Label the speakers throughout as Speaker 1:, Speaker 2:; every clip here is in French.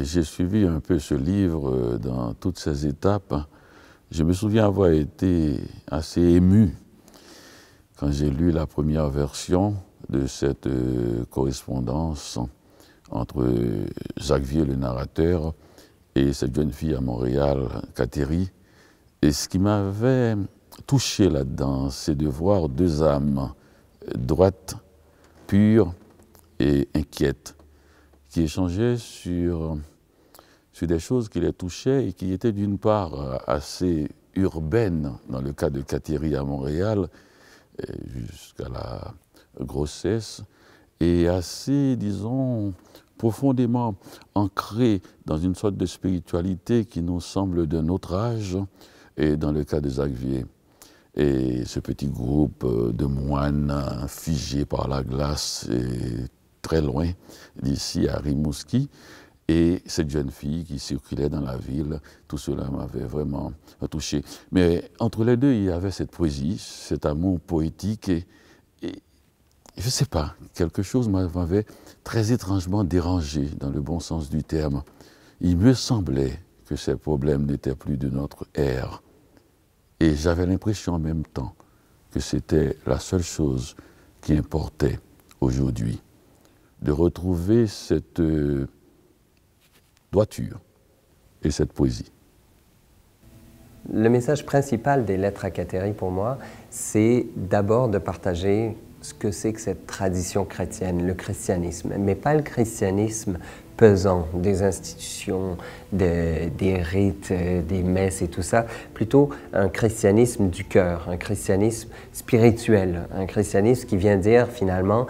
Speaker 1: J'ai suivi un peu ce livre dans toutes ses étapes. Je me souviens avoir été assez ému quand j'ai lu la première version de cette correspondance entre Jacques Vier, le narrateur, et cette jeune fille à Montréal, Catherine. Et ce qui m'avait touché là-dedans, c'est de voir deux âmes droites, pures et inquiètes, qui échangeaient sur des choses qui les touchaient et qui étaient d'une part assez urbaines, dans le cas de Catherine à Montréal, jusqu'à la grossesse, et assez, disons, profondément ancrées dans une sorte de spiritualité qui nous semble d'un autre âge, et dans le cas de Jacques Vier. Et ce petit groupe de moines figés par la glace, et très loin d'ici à Rimouski, et cette jeune fille qui circulait dans la ville, tout cela m'avait vraiment touché. Mais entre les deux, il y avait cette poésie, cet amour poétique, et je ne sais pas, quelque chose m'avait très étrangement dérangé, dans le bon sens du terme. Il me semblait que ces problèmes n'étaient plus de notre ère. Et j'avais l'impression en même temps que c'était la seule chose qui importait aujourd'hui, de retrouver cette droiture et cette poésie.
Speaker 2: Le message principal des lettres à Catherine pour moi, c'est d'abord de partager ce que c'est que cette tradition chrétienne, le christianisme, mais pas le christianisme pesant des institutions, des rites, des messes et tout ça, plutôt un christianisme du cœur, un christianisme spirituel, un christianisme qui vient dire finalement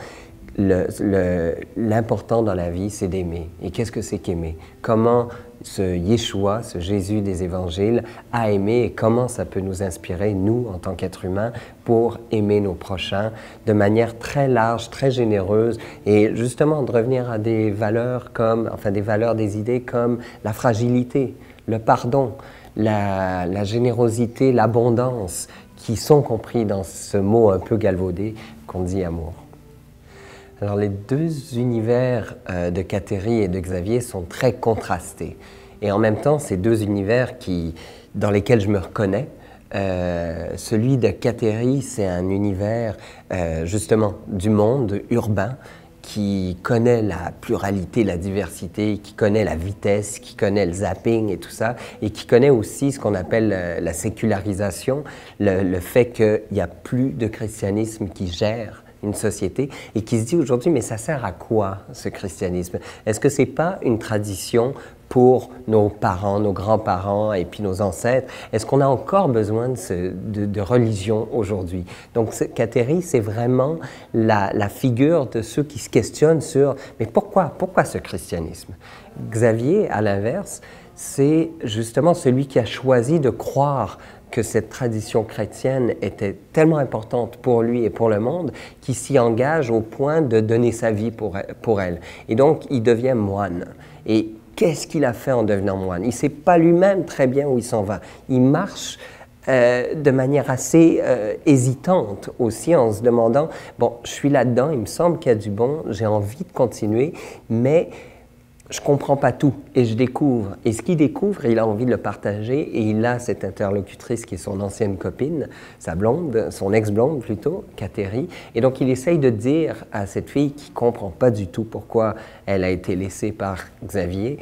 Speaker 2: l'important dans la vie, c'est d'aimer. Et qu'est-ce que c'est qu'aimer? Comment ce Yeshua, ce Jésus des évangiles, a aimé et comment ça peut nous inspirer, nous, en tant qu'êtres humains, pour aimer nos prochains de manière très large, très généreuse, et justement de revenir à des valeurs comme, enfin des valeurs, des idées comme la fragilité, le pardon, la générosité, l'abondance, qui sont compris dans ce mot un peu galvaudé qu'on dit amour. Alors les deux univers de Catherine et de Xavier sont très contrastés. Et en même temps, ces deux univers dans lesquels je me reconnais. Celui de Catherine, c'est un univers justement du monde urbain qui connaît la pluralité, la diversité, qui connaît la vitesse, qui connaît le zapping et tout ça, et qui connaît aussi ce qu'on appelle la sécularisation, le fait qu'il n'y a plus de christianisme qui gère une société et qui se dit aujourd'hui, mais ça sert à quoi ce christianisme? Est-ce que c'est pas une tradition pour nos parents, nos grands-parents et puis nos ancêtres? Est-ce qu'on a encore besoin de religion aujourd'hui? Donc Catherine, c'est vraiment la figure de ceux qui se questionnent sur, mais pourquoi ce christianisme? Xavier, à l'inverse, c'est justement celui qui a choisi de croire que cette tradition chrétienne était tellement importante pour lui et pour le monde qu'il s'y engage au point de donner sa vie pour elle. Et donc, il devient moine. Et qu'est-ce qu'il a fait en devenant moine? Il ne sait pas lui-même très bien où il s'en va. Il marche de manière assez hésitante aussi en se demandant, bon, je suis là-dedans, il me semble qu'il y a du bon, j'ai envie de continuer, mais je ne comprends pas tout et je découvre. Et ce qu'il découvre, il a envie de le partager et il a cette interlocutrice qui est son ancienne copine, sa blonde, son ex-blonde plutôt, Catherine. Et donc il essaye de dire à cette fille qui ne comprend pas du tout pourquoi elle a été laissée par Xavier,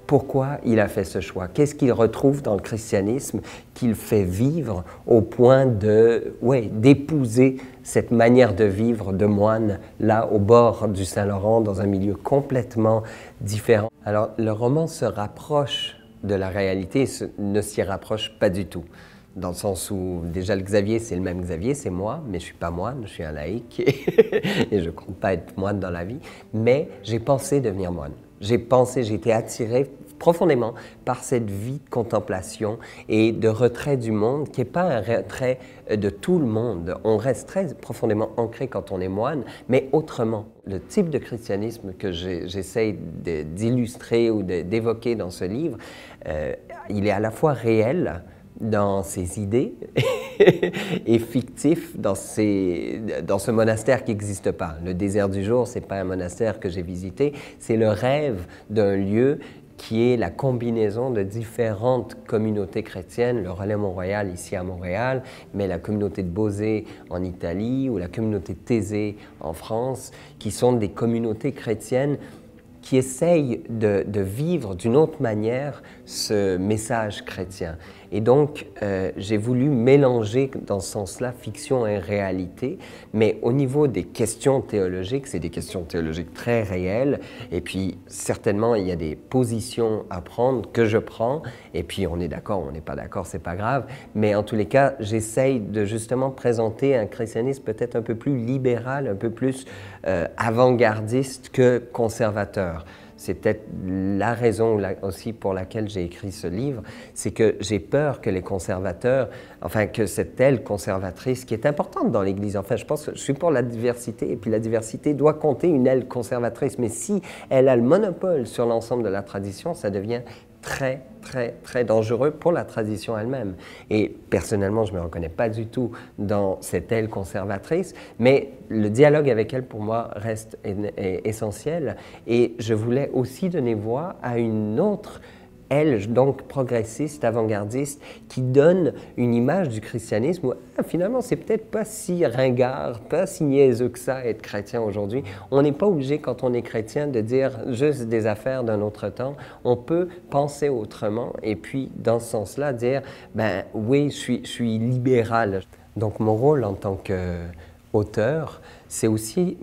Speaker 2: pourquoi il a fait ce choix. Qu'est-ce qu'il retrouve dans le christianisme qu'il fait vivre au point d'épouser cette manière de vivre de moine, là, au bord du Saint-Laurent, dans un milieu complètement différent. Alors, le roman se rapproche de la réalité, ne s'y rapproche pas du tout. Dans le sens où, déjà, le Xavier, c'est le même Xavier, c'est moi, mais je ne suis pas moine, je suis un laïc, et je ne compte pas être moine dans la vie, mais j'ai pensé devenir moine. J'ai été attiré profondément par cette vie de contemplation et de retrait du monde, qui n'est pas un retrait de tout le monde. On reste très profondément ancré quand on est moine, mais autrement. Le type de christianisme que j'essaie d'illustrer ou d'évoquer dans ce livre, il est à la fois réel dans ses idées est fictif dans ce monastère qui n'existe pas. Le désert du jour, ce n'est pas un monastère que j'ai visité, c'est le rêve d'un lieu qui est la combinaison de différentes communautés chrétiennes, le Relais Mont-Royal ici à Montréal, mais la communauté de Beauzet en Italie ou la communauté de Thésée en France, qui sont des communautés chrétiennes qui essayent de vivre d'une autre manière ce message chrétien. Et donc, j'ai voulu mélanger dans ce sens-là fiction et réalité, mais au niveau des questions théologiques, c'est des questions théologiques très réelles, et puis certainement, il y a des positions à prendre que je prends, et puis on est d'accord, on n'est pas d'accord, c'est pas grave, mais en tous les cas, j'essaye de justement présenter un christianisme peut-être un peu plus libéral, un peu plus avant-gardiste que conservateur. C'est peut-être la raison aussi pour laquelle j'ai écrit ce livre, c'est que j'ai peur que les conservateurs, enfin que cette aile conservatrice qui est importante dans l'Église, enfin je pense que je suis pour la diversité et puis la diversité doit compter une aile conservatrice, mais si elle a le monopole sur l'ensemble de la tradition, ça devient très, très, très dangereux pour la tradition elle-même. Et personnellement, je ne me reconnais pas du tout dans cette aile conservatrice, mais le dialogue avec elle, pour moi, reste essentiel. Et je voulais aussi donner voix à une autre aile, donc progressiste, avant-gardiste, qui donne une image du christianisme où finalement, c'est peut-être pas si ringard, pas si niaiseux que ça, être chrétien aujourd'hui. On n'est pas obligé, quand on est chrétien, de dire juste des affaires d'un autre temps. On peut penser autrement et puis, dans ce sens-là, dire, ben oui, je suis libéral. Donc, mon rôle en tant qu'auteur, c'est aussi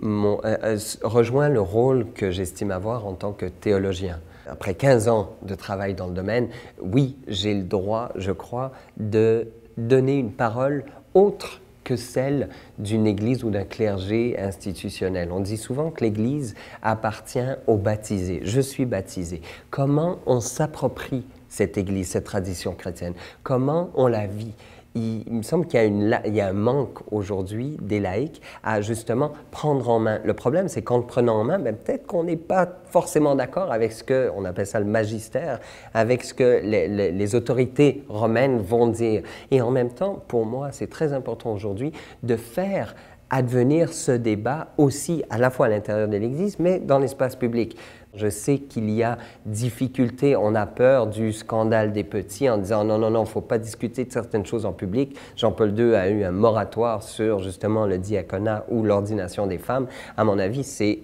Speaker 2: rejoindre le rôle que j'estime avoir en tant que théologien. Après 15 ans de travail dans le domaine, oui, j'ai le droit, je crois, de donner une parole autre que celle d'une église ou d'un clergé institutionnel. On dit souvent que l'église appartient aux baptisés. Je suis baptisé. Comment on s'approprie cette église, cette tradition chrétienne? Comment on la vit? Il me semble qu'il y a un manque aujourd'hui des laïcs à justement prendre en main. Le problème, c'est qu'en le prenant en main, peut-être qu'on n'est pas forcément d'accord avec ce que, on appelle ça le magistère, avec ce que les autorités romaines vont dire. Et en même temps, pour moi, c'est très important aujourd'hui de faire advenir ce débat aussi à la fois à l'intérieur de l'Église, mais dans l'espace public. Je sais qu'il y a difficulté, on a peur du scandale des petits en disant non, non, non, il ne faut pas discuter de certaines choses en public. Jean-Paul II a eu un moratoire sur justement le diaconat ou l'ordination des femmes. À mon avis, c'est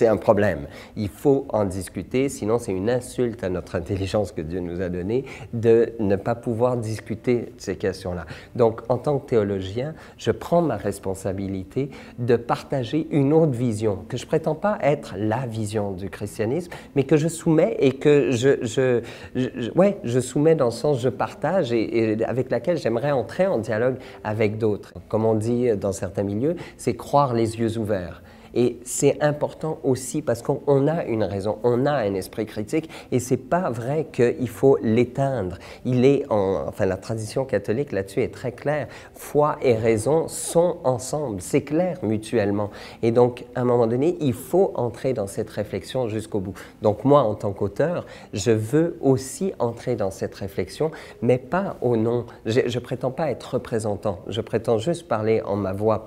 Speaker 2: un problème. Il faut en discuter, sinon c'est une insulte à notre intelligence que Dieu nous a donnée de ne pas pouvoir discuter de ces questions-là. Donc, en tant que théologien, je prends ma responsabilité de partager une autre vision, que je ne prétends pas être la vision du christianisme, mais que je soumets et que je soumets dans le sens je partage et avec laquelle j'aimerais entrer en dialogue avec d'autres. Comme on dit dans certains milieux, c'est croire les yeux ouverts. Et c'est important aussi parce qu'on a une raison, on a un esprit critique et c'est pas vrai qu'il faut l'éteindre. La tradition catholique là-dessus est très claire. Foi et raison sont ensemble, c'est clair mutuellement. Et donc, à un moment donné, il faut entrer dans cette réflexion jusqu'au bout. Donc moi, en tant qu'auteur, je veux aussi entrer dans cette réflexion, mais pas au nom. Je prétends pas être représentant. Je prétends juste parler en ma voix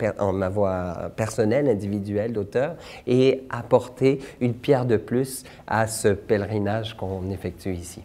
Speaker 2: personnelle, individuelle, d'auteur et apporter une pierre de plus à ce pèlerinage qu'on effectue ici.